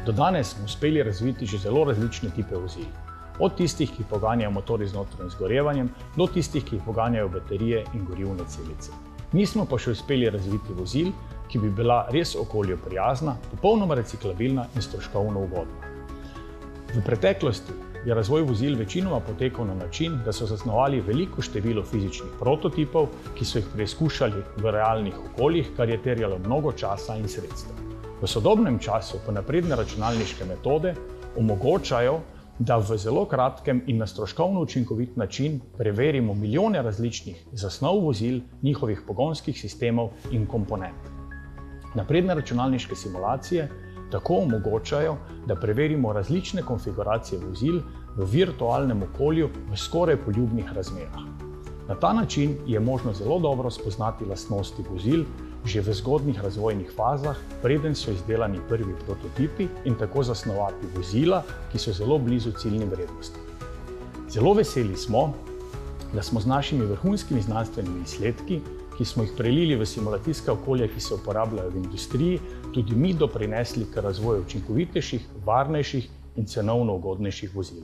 Do danes smo uspeli razviti že zelo različne tipe vozil. Od tistih, ki poganjajo motorji z notranjim izgorevanjem, do tistih, ki poganjajo baterije in gorivne celice. Nismo pa še uspeli razviti vozil, ki bi bila res okolju prijazna, popolnoma reciklabilna in stroškovno ugodna. V preteklosti je razvoj vozil večinoma potekal na način, da so zasnovali veliko število fizičnih prototipov, ki so jih preizkušali v realnih okoljih, kar je terjalo mnogo časa in sredstev. V sodobnem času pa napredne računalniške metode omogočajo, da v zelo kratkem in na stroškovno učinkovit način preverimo milijone različnih zasnov vozil, njihovih pogonskih sistemov in komponent. Napredne računalniške simulacije tako omogočajo, da preverimo različne konfiguracije vozil v virtualnem okolju v skoraj poljubnih razmerah. Na ta način je možno zelo dobro spoznati lastnosti vozil že v zgodnjih razvojnih fazah, preden so izdelani prvi prototipi, in tako zasnovati vozila, ki so zelo blizu ciljnim vrednostim. Zelo veseli smo, da smo z našimi vrhunskimi znanstvenimi izsledki, ki smo jih prelili v simulacijska okolja, ki se uporabljajo v industriji, tudi mi doprinesli k razvoju učinkovitejših, varnejših in cenovno ugodnejših vozil.